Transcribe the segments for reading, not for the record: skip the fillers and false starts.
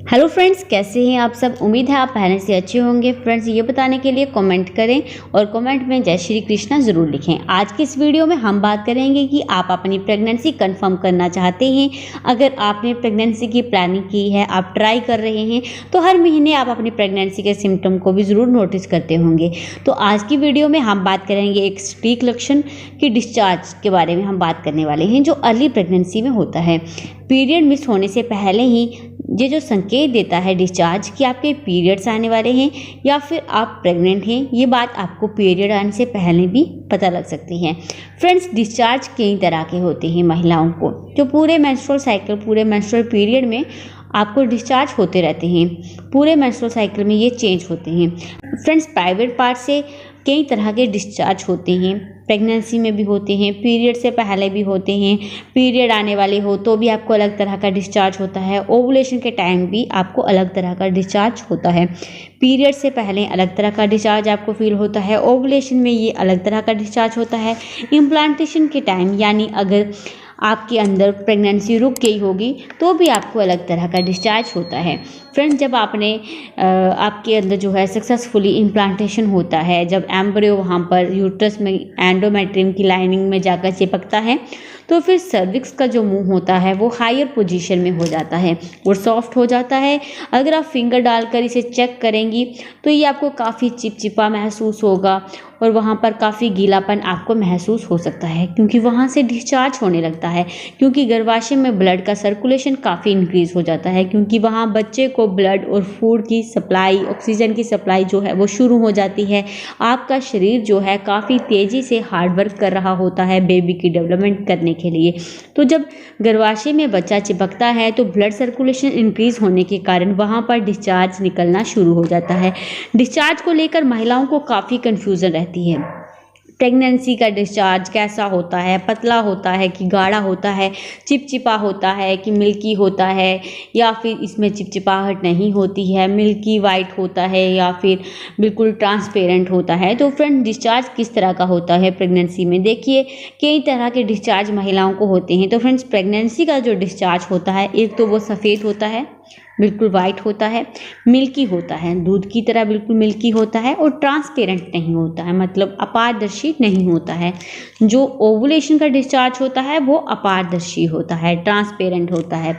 Hello friends, कैसे हैं आप सब। उम्मीद है आप पहले से अच्छे होंगे। फ्रेंड्स, ये बताने के लिए कमेंट करें और कमेंट में जय श्री कृष्णा ज़रूर लिखें। आज की इस वीडियो में हम बात करेंगे कि आप अपनी प्रेगनेंसी कंफर्म करना चाहते हैं। अगर आपने प्रेगनेंसी की प्लानिंग की है, आप ट्राई कर रहे हैं, तो हर महीने आप अपनी प्रेगनेंसी के सिम्टम को भी ज़रूर नोटिस करते होंगे। तो आज की वीडियो में हम बात करेंगे एक सटीक लक्षण की डिस्चार्ज के बारे में हम बात करने वाले हैं, जो अर्ली प्रेगनेंसी में होता है। पीरियड मिस होने से पहले ही ये जो संकेत देता है डिस्चार्ज कि आपके पीरियड्स आने वाले हैं या फिर आप प्रेग्नेंट हैं, ये बात आपको पीरियड आने से पहले भी पता लग सकती है। फ्रेंड्स, डिस्चार्ज कई तरह के होते हैं। महिलाओं को जो पूरे मेंस्ट्रुअल साइकिल, पूरे मेंस्ट्रुअल पीरियड में आपको डिस्चार्ज होते रहते हैं। पूरे मेंस्ट्रुअल साइकिल में ये चेंज होते हैं। फ्रेंड्स, प्राइवेट पार्ट से कई तरह के डिस्चार्ज होते हैं। प्रेगनेंसी में भी होते हैं, पीरियड से पहले भी होते हैं, पीरियड आने वाले हो तो भी आपको अलग तरह का डिस्चार्ज होता है। ओवुलेशन के टाइम भी आपको अलग तरह का डिस्चार्ज होता है। पीरियड से पहले अलग तरह का डिस्चार्ज आपको फील होता है, ओवुलेशन में ये अलग तरह का डिस्चार्ज होता है। इम्प्लांटेशन के टाइम, यानी अगर आपके अंदर प्रेगनेंसी रुक गई होगी तो भी आपको अलग तरह का डिस्चार्ज होता है। फ्रेंड्स, जब आपके अंदर जो है सक्सेसफुली इम्प्लांटेशन होता है, जब एम्ब्रियो वहाँ पर यूट्रस में एंडोमेट्रियम की लाइनिंग में जाकर चिपकता है, तो फिर सर्विक्स का जो मुंह होता है वो हायर पोजीशन में हो जाता है और सॉफ्ट हो जाता है। अगर आप फिंगर डालकर इसे चेक करेंगी तो ये आपको काफ़ी चिपचिपा महसूस होगा और वहाँ पर काफ़ी गीलापन आपको महसूस हो सकता है, क्योंकि वहाँ से डिस्चार्ज होने लगता है। क्योंकि गर्भाशय में ब्लड का सर्कुलेशन काफ़ी इंक्रीज हो जाता है, क्योंकि वहाँ बच्चे को ब्लड और फूड की सप्लाई, ऑक्सीजन की सप्लाई जो है वो शुरू हो जाती है। आपका शरीर जो है काफ़ी तेज़ी से हार्ड वर्क कर रहा होता है बेबी की डेवलपमेंट करने के लिए। तो जब गर्भाशय में बच्चा चिपकता है तो ब्लड सर्कुलेशन इंक्रीज होने के कारण वहाँ पर डिस्चार्ज निकलना शुरू हो जाता है। डिस्चार्ज को लेकर महिलाओं को काफ़ी कन्फ्यूज़न रहती है। प्रेगनेंसी का डिस्चार्ज कैसा होता है, पतला होता है कि गाढ़ा होता है, चिपचिपा होता है कि मिल्की होता है, या फिर इसमें चिपचिपाहट नहीं होती है, मिल्की वाइट होता है या फिर बिल्कुल ट्रांसपेरेंट होता है। तो फ्रेंड, डिस्चार्ज किस तरह का होता है प्रेगनेंसी में? देखिए, कई तरह के डिस्चार्ज महिलाओं को होते हैं। तो फ्रेंड्स, प्रेगनेंसी का जो डिस्चार्ज होता है, एक तो वो सफ़ेद होता है, बिल्कुल वाइट होता है, मिल्की होता है, दूध की तरह बिल्कुल मिल्की होता है, और ट्रांसपेरेंट नहीं होता है, मतलब अपारदर्शी नहीं होता है। जो ओवुलेशन का डिस्चार्ज होता है वो अपारदर्शी होता है, ट्रांसपेरेंट होता है,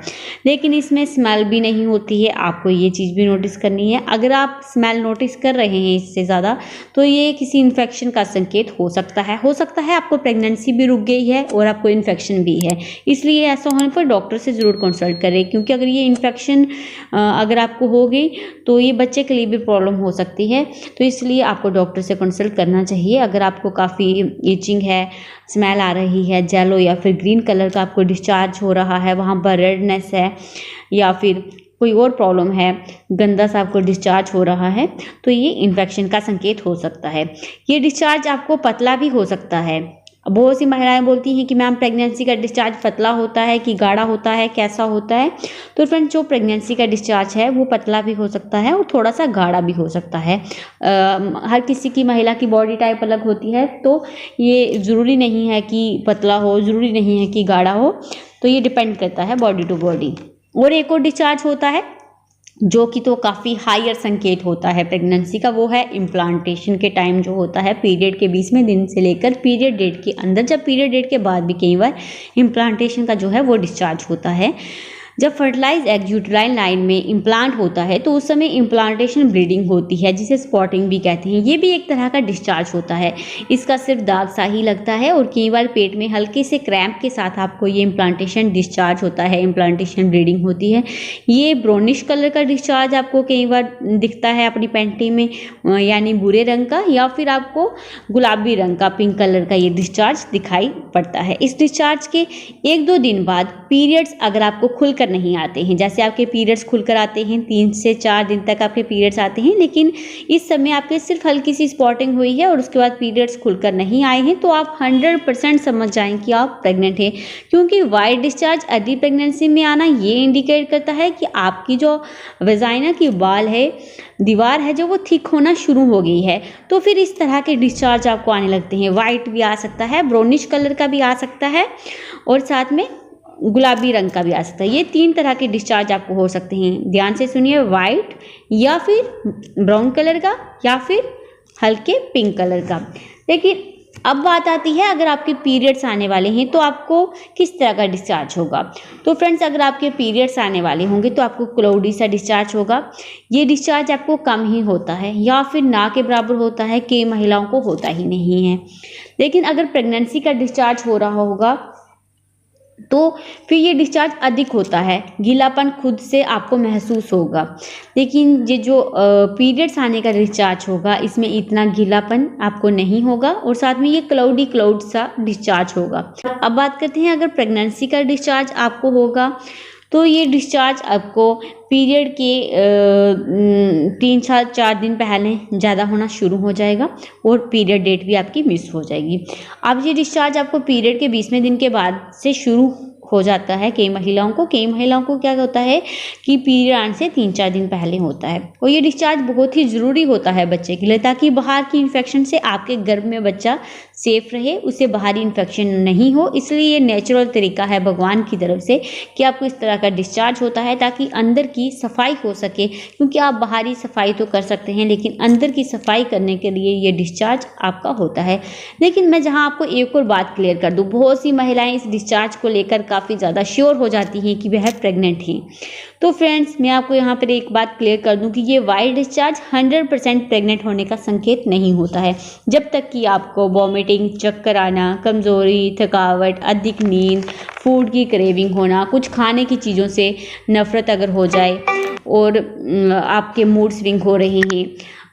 लेकिन इसमें स्मेल भी नहीं होती है। आपको ये चीज़ भी नोटिस करनी है। अगर आप स्मेल नोटिस कर रहे हैं इससे ज़्यादा, तो ये किसी इन्फेक्शन का संकेत हो सकता है। आपको प्रेगनेंसी भी रुक गई है और आपको इन्फेक्शन भी है। इसलिए ऐसा होने पर डॉक्टर से ज़रूर कंसल्ट करें, क्योंकि अगर ये इन्फेक्शन अगर आपको हो गई तो ये बच्चे के लिए भी प्रॉब्लम हो सकती है। तो इसलिए आपको डॉक्टर से कंसल्ट करना चाहिए। अगर आपको काफ़ी इचिंग है, स्मेल आ रही है, येलो या फिर ग्रीन कलर का आपको डिस्चार्ज हो रहा है, वहाँ पर रेडनेस है, या फिर कोई और प्रॉब्लम है, गंदा सा आपको डिस्चार्ज हो रहा है, तो ये इन्फेक्शन का संकेत हो सकता है। ये डिस्चार्ज आपको पतला भी हो सकता है। बहुत सी महिलाएं बोलती हैं कि मैम, प्रेगनेंसी का डिस्चार्ज पतला होता है कि गाढ़ा होता है, कैसा होता है? तो फ्रेंड्स, जो प्रेगनेंसी का डिस्चार्ज है वो पतला भी हो सकता है और थोड़ा सा गाढ़ा भी हो सकता है। हर किसी की, महिला की बॉडी टाइप अलग होती है, तो ये ज़रूरी नहीं है कि पतला हो, ज़रूरी नहीं है कि गाढ़ा हो, तो ये डिपेंड करता है बॉडी टू बॉडी। और एक और डिस्चार्ज होता है जो कि तो काफ़ी हायर संकेत होता है प्रेगनेंसी का, वो है इम्प्लांटेशन के टाइम जो होता है, पीरियड के 20वें दिन से लेकर पीरियड डेट के अंदर, जब पीरियड डेट के बाद भी कई बार इम्प्लांटेशन का जो है वो डिस्चार्ज होता है। जब फर्टिलाइज एग यूट्राइन लाइन में इम्प्लांट होता है तो उस समय इम्प्लांटेशन ब्लीडिंग होती है, जिसे स्पॉटिंग भी कहते हैं। ये भी एक तरह का डिस्चार्ज होता है। इसका सिर्फ दाग सा ही लगता है और कई बार पेट में हल्के से क्रैम्प के साथ आपको ये इम्प्लांटेशन डिस्चार्ज होता है, इम्प्लांटेशन ब्लीडिंग होती है। ये ब्राउनिश कलर का डिस्चार्ज आपको कई बार दिखता है अपनी पैंटी में, यानी भूरे रंग का, या फिर आपको गुलाबी रंग का, पिंक कलर का ये डिस्चार्ज दिखाई पड़ता है। इस डिस्चार्ज के 1-2 दिन बाद पीरियड्स अगर आपको खुलकर नहीं आते हैं, जैसे आपके पीरियड्स खुलकर आते हैं, 3 से 4 दिन तक आपके पीरियड्स आते हैं, लेकिन इस समय आपके सिर्फ हल्की सी स्पॉटिंग हुई है और उसके बाद पीरियड्स खुलकर नहीं आए हैं, तो आप 100% समझ जाएं कि आप प्रेग्नेंट हैं। क्योंकि वाइट डिस्चार्ज अर्ली प्रेगनेंसी में आना ये इंडिकेट करता है कि आपकी जो वेजाइना की बाल है, दीवार है, जो वो थिक होना शुरू हो गई है। तो फिर इस तरह के डिस्चार्ज आपको आने लगते हैं। वाइट भी आ सकता है, ब्राउनिश कलर का भी आ सकता है, और साथ में गुलाबी रंग का भी आ सकता है। ये 3 तरह के डिस्चार्ज आपको हो सकते हैं। ध्यान से सुनिए, वाइट या फिर ब्राउन कलर का या फिर हल्के पिंक कलर का। लेकिन अब बात आती है, अगर आपके पीरियड्स आने वाले हैं तो आपको किस तरह का डिस्चार्ज होगा। तो फ्रेंड्स, अगर आपके पीरियड्स आने वाले होंगे तो आपको क्लाउडी सा डिस्चार्ज होगा। ये डिस्चार्ज आपको कम ही होता है या फिर ना के बराबर होता है, कई महिलाओं को होता ही नहीं है। लेकिन अगर प्रेगनेंसी का डिस्चार्ज हो रहा होगा तो फिर ये डिस्चार्ज अधिक होता है, गीलापन खुद से आपको महसूस होगा। लेकिन ये जो पीरियड्स आने का डिस्चार्ज होगा, इसमें इतना गीलापन आपको नहीं होगा और साथ में ये क्लाउड सा डिस्चार्ज होगा। अब बात करते हैं, अगर प्रेगनेंसी का डिस्चार्ज आपको होगा तो ये डिस्चार्ज आपको पीरियड के 3-4 दिन पहले ज़्यादा होना शुरू हो जाएगा और पीरियड डेट भी आपकी मिस हो जाएगी। अब ये डिस्चार्ज आपको पीरियड के 20वें दिन के बाद से शुरू हो जाता है। कई महिलाओं को क्या होता है कि पीरियड आने से 3-4 दिन पहले होता है और ये डिस्चार्ज बहुत ही ज़रूरी होता है बच्चे के लिए, ताकि बाहर की इन्फेक्शन से आपके गर्भ में बच्चा सेफ रहे, उसे बाहरी इन्फेक्शन नहीं हो। इसलिए ये नेचुरल तरीका है भगवान की तरफ से कि आपको इस तरह का डिस्चार्ज होता है ताकि अंदर की सफाई हो सके। क्योंकि आप बाहरी सफाई तो कर सकते हैं लेकिन अंदर की सफाई करने के लिए ये डिस्चार्ज आपका होता है। लेकिन मैं जहाँ आपको एक और बात क्लियर कर दूँ, बहुत सी महिलाएं इस डिस्चार्ज को लेकर काफ़ी ज़्यादा श्योर हो जाती हैं कि वह प्रेग्नेंट हैं। तो फ्रेंड्स, मैं आपको यहाँ पर एक बात क्लियर कर दूं कि ये वाइट डिस्चार्ज 100% प्रेग्नेंट होने का संकेत नहीं होता है। जब तक कि आपको वॉमिटिंग, चक्कर आना, कमज़ोरी, थकावट, अधिक नींद, फूड की क्रेविंग होना, कुछ खाने की चीज़ों से नफ़रत अगर हो जाए और आपके मूड स्विंग हो रहे हैं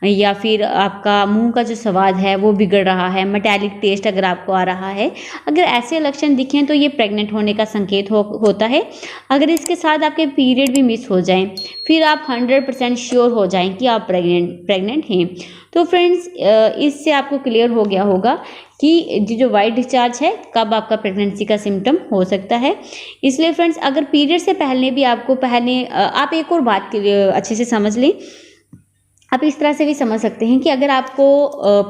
या फिर आपका मुंह का जो स्वाद है वो बिगड़ रहा है, मेटालिक टेस्ट अगर आपको आ रहा है, अगर ऐसे लक्षण दिखें तो ये प्रेग्नेंट होने का संकेत होता है। अगर इसके साथ आपके पीरियड भी मिस हो जाएं, फिर आप 100% श्योर हो जाएं कि आप प्रेग्नेंट हैं। तो फ्रेंड्स, इससे आपको क्लियर हो गया होगा कि जो वाइट डिस्चार्ज है कब आपका प्रेगनेंसी का सिम्टम हो सकता है। इसलिए फ्रेंड्स, अगर पीरियड से पहले भी आपको आप एक और बात के लिए अच्छे से समझ लें। आप इस तरह से भी समझ सकते हैं कि अगर आपको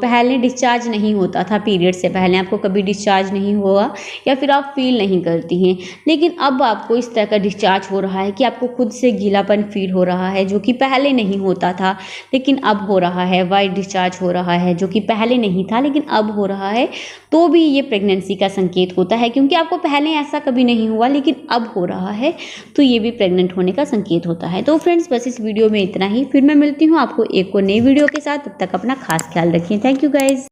पहले डिस्चार्ज नहीं होता था, पीरियड से पहले आपको कभी डिस्चार्ज नहीं हुआ या फिर आप फील नहीं करती हैं, लेकिन अब आपको इस तरह का डिस्चार्ज हो रहा है कि आपको खुद से गीलापन फील हो रहा है जो कि पहले नहीं होता था लेकिन अब हो रहा है, वाइट डिस्चार्ज हो रहा है जो कि पहले नहीं था लेकिन अब हो रहा है, तो भी ये प्रेगनेंसी का संकेत होता है। क्योंकि आपको पहले ऐसा कभी नहीं हुआ लेकिन अब हो रहा है, तो ये भी प्रेग्नेंट होने का संकेत होता है। तो फ्रेंड्स, बस इस वीडियो में इतना ही। फिर मैं मिलती हूँ आपको एक और नई वीडियो के साथ। तब तक अपना खास ख्याल रखिए। Thank you guys.